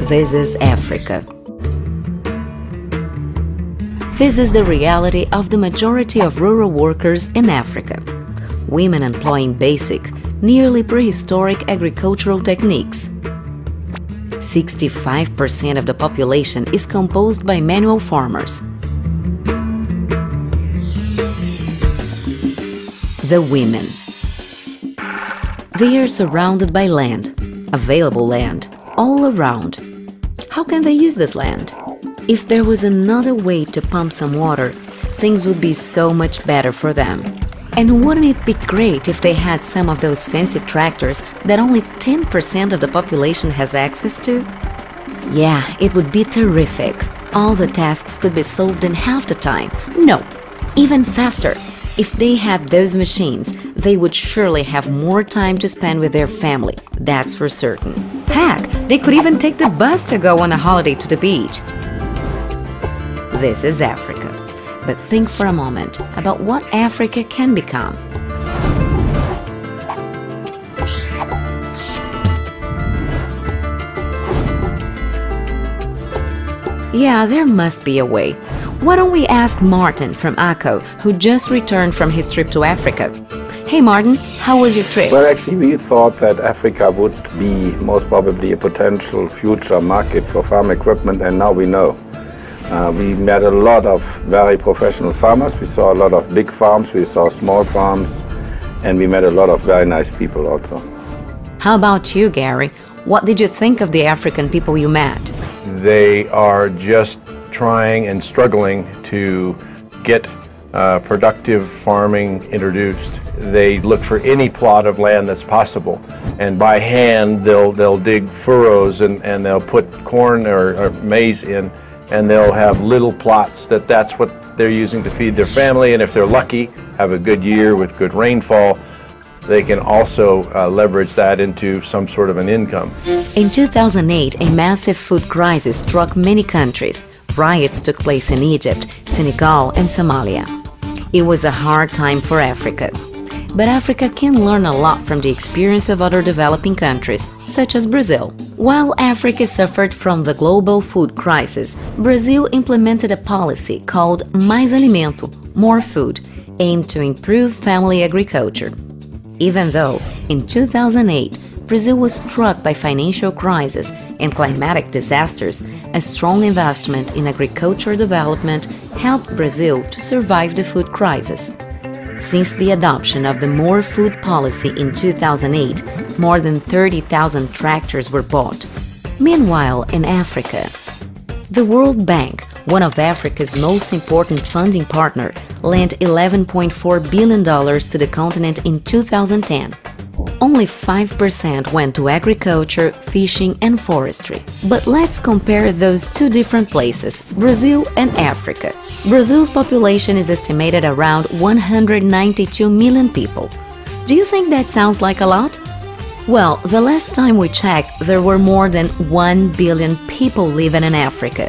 This is Africa. This is the reality of the majority of rural workers in Africa. Women employing basic, nearly prehistoric agricultural techniques. 65% of the population is composed by manual farmers. The women. They are surrounded by land, available land, all around. How can they use this land? If there was another way to pump some water, things would be so much better for them. And wouldn't it be great if they had some of those fancy tractors that only 10% of the population has access to? Yeah, it would be terrific. All the tasks could be solved in half the time. No, even faster. If they had those machines, they would surely have more time to spend with their family, that's for certain. Heck, they could even take the bus to go on a holiday to the beach. This is Africa. But think for a moment about what Africa can become. Yeah, there must be a way. Why don't we ask Martin from AGCO, who just returned from his trip to Africa? Hey Martin, how was your trip? Well, actually we thought that Africa would be most probably a potential future market for farm equipment, and now we know. We met a lot of very professional farmers. We saw a lot of big farms, we saw small farms, and we met a lot of very nice people also. How about you, Gary? What did you think of the African people you met? They are just trying and struggling to get productive farming introduced. They look for any plot of land that's possible, and by hand they'll dig furrows and they'll put corn or maize in, and they'll have little plots that's what they're using to feed their family, and if they're lucky, have a good year with good rainfall, they can also leverage that into some sort of an income. In 2008, a massive food crisis struck many countries. Riots took place in Egypt, Senegal, and Somalia. It was a hard time for Africa. But Africa can learn a lot from the experience of other developing countries, such as Brazil. While Africa suffered from the global food crisis, Brazil implemented a policy called Mais Alimento, More Food, aimed to improve family agriculture. Even though, in 2008, Brazil was struck by financial crisis and climatic disasters, a strong investment in agricultural development helped Brazil to survive the food crisis. Since the adoption of the More Food policy in 2008, more than 30,000 tractors were bought. Meanwhile, in Africa, the World Bank, one of Africa's most important funding partners, lent $11.4 billion to the continent in 2010. Only 5% went to agriculture, fishing, and forestry. But let's compare those two different places, Brazil and Africa. Brazil's population is estimated around 192 million people. Do you think that sounds like a lot? Well, the last time we checked, there were more than 1 billion people living in Africa.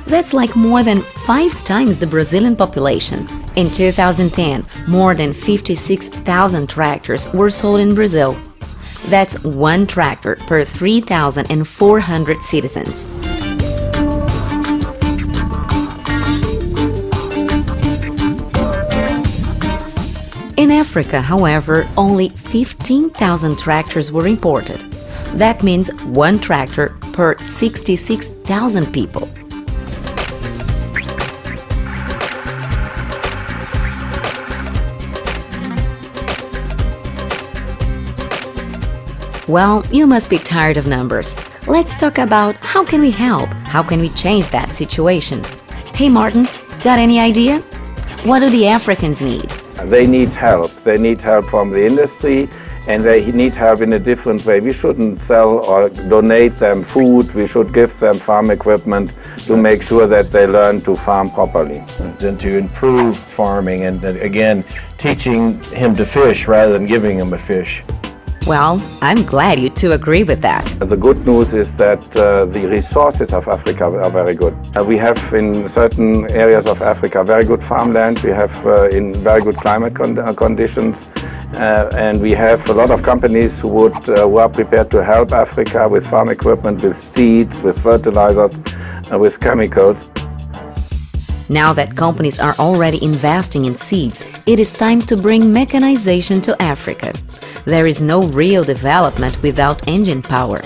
That's like more than 5 times the Brazilian population. In 2010, more than 56,000 tractors were sold in Brazil. That's one tractor per 3,400 citizens. In Africa, however, only 15,000 tractors were imported. That means one tractor per 66,000 people. Well, you must be tired of numbers. Let's talk about how can we help? How can we change that situation? Hey Martin, got any idea? What do the Africans need? They need help. They need help from the industry, and they need help in a different way. We shouldn't sell or donate them food. We should give them farm equipment to make sure that they learn to farm properly. And to improve farming, and again, teaching him to fish rather than giving him a fish. Well, I'm glad you two agree with that. The good news is that the resources of Africa are very good. We have in certain areas of Africa very good farmland, we have in very good climate conditions, and we have a lot of companies who are prepared to help Africa with farm equipment, with seeds, with fertilizers, with chemicals. Now that companies are already investing in seeds, it is time to bring mechanization to Africa. There is no real development without engine power.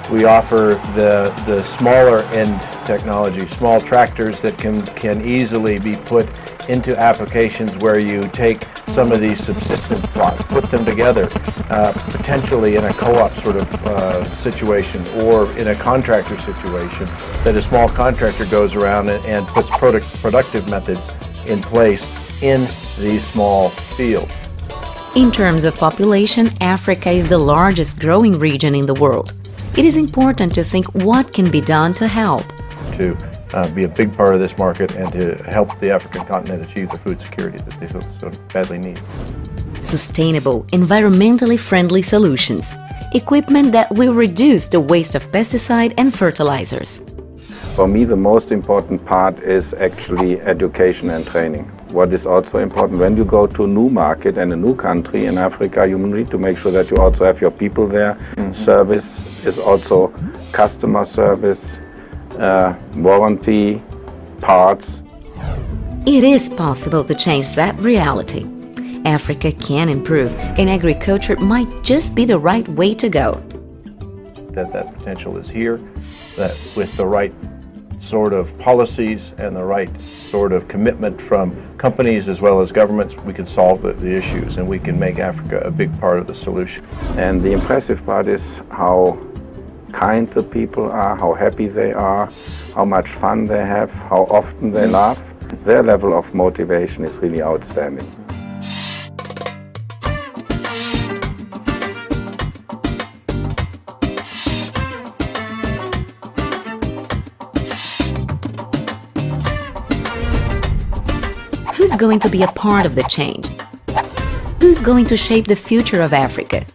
We offer the smaller end technology, small tractors that can easily be put into applications where you take some of these subsistence plots, put them together, potentially in a co-op sort of situation or in a contractor situation, that a small contractor goes around and puts productive methods in place in these small fields. In terms of population, Africa is the largest growing region in the world. It is important to think what can be done to help. To be a big part of this market and to help the African continent achieve the food security that they so badly need. Sustainable, environmentally friendly solutions. Equipment that will reduce the waste of pesticide and fertilizers. For me, the most important part is actually education and training. What is also important, when you go to a new market and a new country in Africa, you need to make sure that you also have your people there. Mm-hmm. Service is also customer service, warranty, parts. It is possible to change that reality. Africa can improve, and agriculture might just be the right way to go. That potential is here, that with the right sort of policies and the right sort of commitment from companies as well as governments, we can solve the issues and we can make Africa a big part of the solution. And the impressive part is how kind the people are, how happy they are, how much fun they have, how often they laugh. Their level of motivation is really outstanding. Who's going to be a part of the change? Who's going to shape the future of Africa?